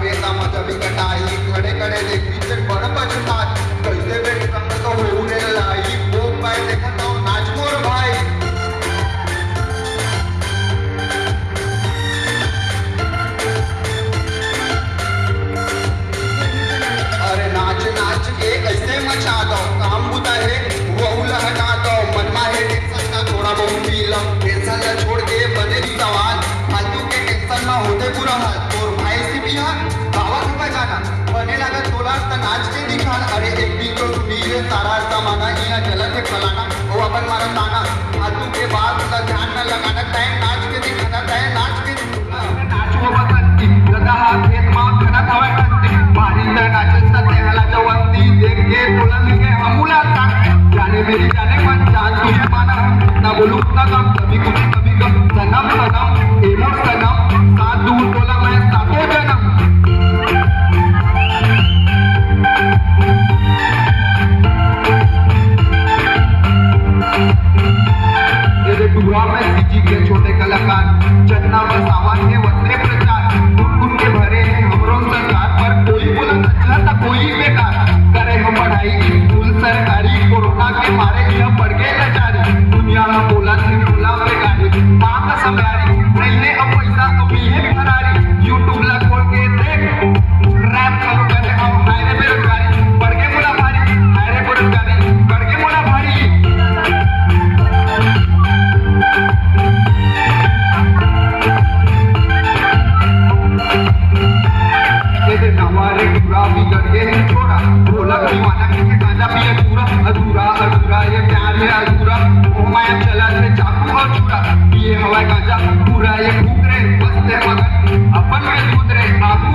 बेता मजा बिकटाई खड़े खड़े देखी से बड़ पछतात कैसे बेट कंग तो हो रे लाई वो भाई देखा तो नाच मोर भाई अरे नाच नाच के ऐसे मचा दो काम बुता है वो हटा दो मनमा है टेंशन का थोड़ा बहुत पी लो टेंशन ला छोड़ के बने दी सवाल फालतू के टेंशन में होते पूरा हाल और भाई से भी हाँ गावा सुबह गाना बने लगा तोला नाच के दिखाना अरे एक दिन तो सुनिए सारा जमाना यहाँ चला के फलाना वो अपन मारा ताना फालतू के बाद ध्यान न लगाना टाइम नाच के दिखाना टाइम नाच के नाच वो बसंती लगा खेत मां खना खावे कंती बारिंदा नाचता तेहाला जवंती देख के तोला लेके हमूला ताक जाने मेरी जाने मन जान तुझे माना ना बोलूं ना कम कभी कुछ कभी कम सनम सनम एमोर सनम साथ दूर तोला मैं साथों जन्म टूरा में सीजी के छोटे कलाकार चन्ना में सामान है वतने प्रचार गुन के भरे हैं हमरों सरकार पर कोई बोला अच्छा था कोई बेकार करे हम पढ़ाई स्कूल सरकारी कोरोना के मारे यह बढ़ गए लाचारी दुनिया में बोला थे बोला बेकारी माँ का समयारी नहीं ले अब पैसा अभी है फरारी यूट्यूब ला खोल के देख रैप चालू करे हम हायरे बेरोजगारी बढ़ गए बोला भारी हायरे बेरोजगारी बढ़ गए बोला भारी हमारे पूरा भी करके है छोड़ा बोला दीवाना के गांजा पिए पूरा अधूरा अधूरा ये प्यार है अधूरा ओ माया चला रे चाकू और छुरा ये हवा गांजा पूरा ये फूक रे बसते मगन अपन में कूद रे आप